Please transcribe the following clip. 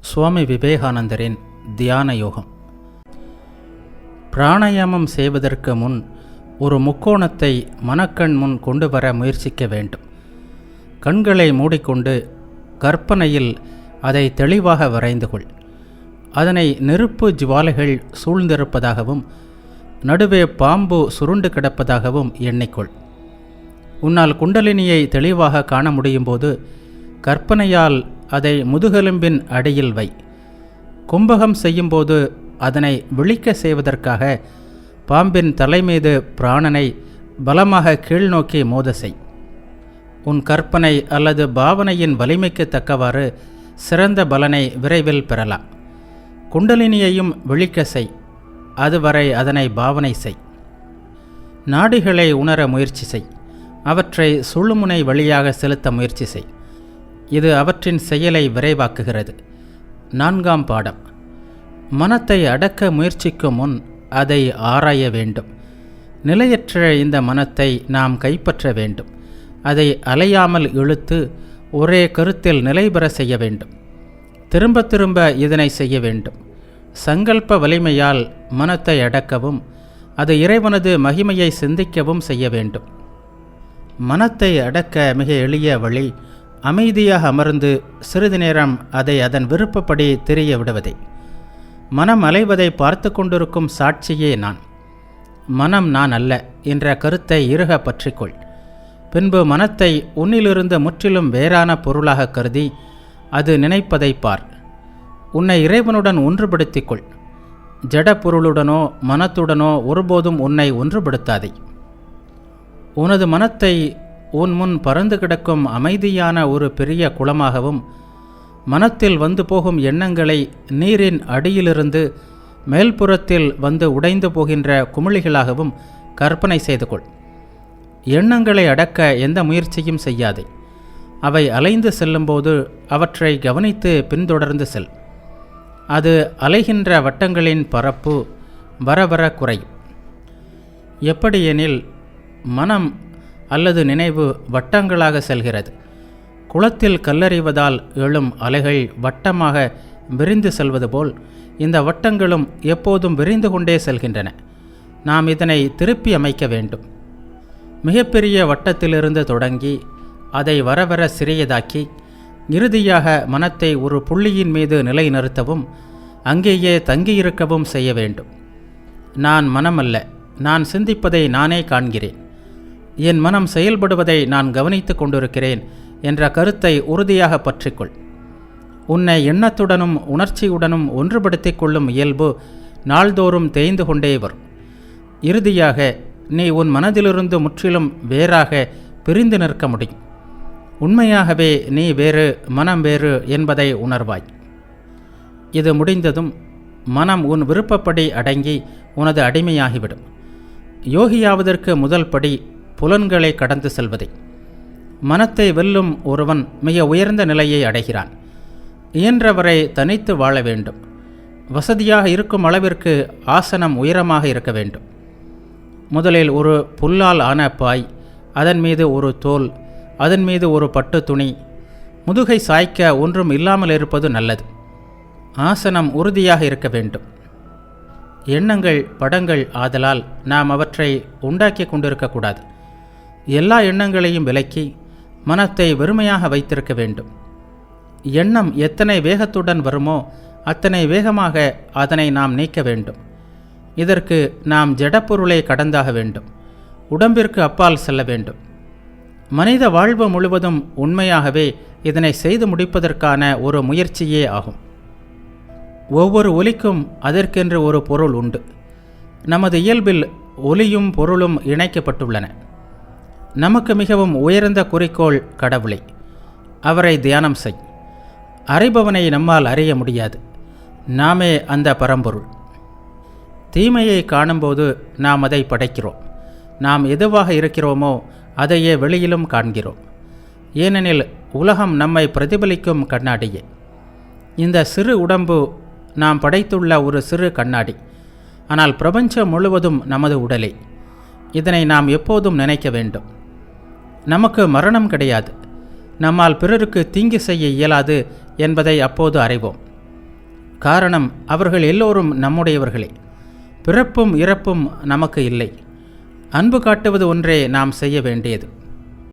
சுவாமி விவேகானந்தரின் தியான யோகம். பிராணாயாமம் செய்வதற்கு முன் ஒரு முக்கோணத்தை மனக்கண் முன் கொண்டு வர முயற்சிக்க வேண்டும். கண்களை மூடிக்கொண்டு கற்பனையில் அதை தெளிவாக வரைந்து கொள். அதனை நெருப்பு ஜுவாலைகள் சூழ்ந்திருப்பதாகவும் நடுவே பாம்பு சுருண்டு கிடப்பதாகவும் எண்ணிக்கொள். உன்னால் குண்டலினியை தெளிவாக காண முடியும் போது கற்பனையால் அதை முதுகெலும்பின் அடியில் வை. கும்பகம் செய்யும்போது அதனை விழிக்க செய்வதற்காக பாம்பின் தலைமீது பிராணனை பலமாக கீழ்நோக்கி மோத செய். உன் கற்பனை அல்லது பாவனையின் வலிமைக்கு தக்கவாறு சிறந்த பலனை விரைவில் பெறலாம். குண்டலினியையும் விழிக்க செய். அதுவரை அதனை பாவனை செய். நாடிகளை உணர முயற்சி செய். அவற்றை சுழுமுனை வழியாக செலுத்த முயற்சி செய். இது அவற்றின் செயலை விரைவாக்குகிறது. 4ஆம் பாடம். மனத்தை அடக்க முயற்சிக்கும் முன் அதை ஆராய வேண்டும். நிலையற்ற இந்த மனத்தை நாம் கைப்பற்ற வேண்டும். அதை அலையாமல் இழுத்து ஒரே கருத்தில் நிலைபெற செய்ய வேண்டும். திரும்ப திரும்ப இதனை செய்ய வேண்டும். சங்கல்ப வலிமையால் மனத்தை அடக்கவும் அது இறைவனது மகிமையை சிந்திக்கவும் செய்ய வேண்டும். மனத்தை அடக்க மிக எளிய வழி அமைதியாக அமர்ந்து சிறிது நேரம் அதை அதன் விருப்பப்படி தெரிய விடுவதே. மனம் அலைவதை பார்த்து கொண்டிருக்கும் சாட்சியே நான். மனம் நான் அல்ல என்ற கருத்தை இறுக பற்றிக்கொள். பின்பு மனத்தை உன்னிலிருந்து முற்றிலும் வேறான பொருளாக கருதி அது நினைப்பதை பார். உன்னை இறைவனுடன் ஒன்றுபடுத்திக்கொள். ஜட பொருளுடனோ மனத்துடனோ ஒருபோதும் உன்னை ஒன்றுபடுத்தாதே. உனது மனத்தை உன் முன் பறந்து கிடக்கும் அமைதியான ஒரு பெரிய குளமாகவும் மனத்தில் வந்து போகும் எண்ணங்களை நீரின் அடியிலிருந்து மேல்புறத்தில் வந்து உடைந்து போகின்ற குமிழிகளாகவும் கற்பனை செய்து கொள். எண்ணங்களை அடக்க எந்த முயற்சியும் செய்யாதே. அவை அலைந்து செல்லும்போது அவற்றை கவனித்து பின்தொடர்ந்து செல். அது அலைகின்ற வட்டங்களின் பரப்பு வர வர குறையும். எப்படியெனில் மனம் அல்லது நினைவு வட்டங்களாக செல்கிறது. குளத்தில் கல்லறிவதால் எழும் அலைகள் வட்டமாக விரிந்து செல்வது போல் இந்த வட்டங்களும் எப்போதும் விரிந்து கொண்டே செல்கின்றன. நாம் இதனை திருப்பி அமைக்க வேண்டும். மிகப்பெரிய வட்டத்திலிருந்து தொடங்கி அதை வர வர சிறியதாக்கி இறுதியாக மனத்தை ஒரு புள்ளியின் மீது நிலைநிறுத்தவும் அங்கேயே தங்கியிருக்கவும் செய்ய வேண்டும். நான் மனமல்ல, நான் சிந்திப்பதை நானே காண்கிறேன். என் மனம் செயல்படுவதை நான் கவனித்து கொண்டிருக்கிறேன் என்ற கருத்தை உறுதியாக பற்றிக்கொள். உன்னை எண்ணத்துடனும் உணர்ச்சியுடனும் ஒன்றுபடுத்தி கொள்ளும் இயல்பு நாள்தோறும் தேய்ந்து கொண்டே வரும். இறுதியாக நீ உன் மனதிலிருந்து முற்றிலும் வேறாக பிரிந்து நிற்க முடியும். உண்மையாகவே நீ வேறு, மனம் வேறு என்பதை உணர்வாய். இது முடிந்ததும் மனம் உன் விருப்பப்படி அடங்கி உனது அடிமையாகிவிடும். யோகியாவதற்கு முதல் படி புலன்களை கடந்து செல்வதே. மனத்தை வெல்லும் ஒருவன் மிக உயர்ந்த நிலையை அடைகிறான். இயன்றவரை தனித்து வாழ வேண்டும். வசதியாக இருக்கும் அளவிற்கு ஆசனம் உயரமாக இருக்க வேண்டும். முதலில் ஒரு புல்லால் ஆன பாய், அதன் மீது ஒரு தோல், அதன் மீது ஒரு பட்டு துணி, முதுகை சாய்க்க ஒன்றும் இல்லாமல் இருப்பது நல்லது. ஆசனம் உறுதியாக இருக்க வேண்டும். எண்ணங்கள் படங்கள் ஆதலால் நாம் அவற்றை உண்டாக்கி கொண்டிருக்கக்கூடாது. எல்லா எண்ணங்களையும் விலக்கி மனத்தை வெறுமையாக வைத்திருக்க வேண்டும். எண்ணம் எத்தனை வேகத்துடன் வருமோ அத்தனை வேகமாக அதனை நாம் நீக்க வேண்டும். இதற்கு நாம் ஜடப்பொருளை கடந்தாக வேண்டும். உடம்பிற்கு அப்பால் செல்ல வேண்டும். மனித வாழ்வு முழுவதும் உண்மையாகவே இதனை செய்து முடிப்பதற்கான ஒரு முயற்சியே ஆகும். ஒவ்வொரு ஒலிக்கும் அதற்கென்று ஒரு பொருள் உண்டு. நமது இயல்பில் ஒலியும் பொருளும் இணைக்கப்பட்டுள்ளன. நமக்கு மிகவும் உயர்ந்த குறிக்கோள் கடவுளை. அவரை தியானம் செய். அறிபவனை நம்மால் அறிய முடியாது. நாமே அந்த பரம்பொருள். தீமையை காணும்போது நாம் அதை படைக்கிறோம். நாம் எதுவாக இருக்கிறோமோ அதையே வெளியிலும் காண்கிறோம். ஏனெனில் உலகம் நம்மை பிரதிபலிக்கும் கண்ணாடியே. இந்த சிறு உடம்பு நாம் படைத்துள்ள ஒரு சிறு கண்ணாடி. ஆனால் பிரபஞ்சம் முழுவதும் நமது உடலே. இதனை நாம் எப்போதும் நினைக்க வேண்டும். நமக்கு மரணம் கிடையாது. நம்மால் பிறருக்கு தீங்கு செய்ய இயலாது என்பதை அப்போது அறிவோம். காரணம், அவர்கள் எல்லோரும் நம்முடையவர்களே. பிறப்பும் இறப்பும் நமக்கு இல்லை. அன்பு காட்டுவது ஒன்றே நாம் செய்ய வேண்டியது.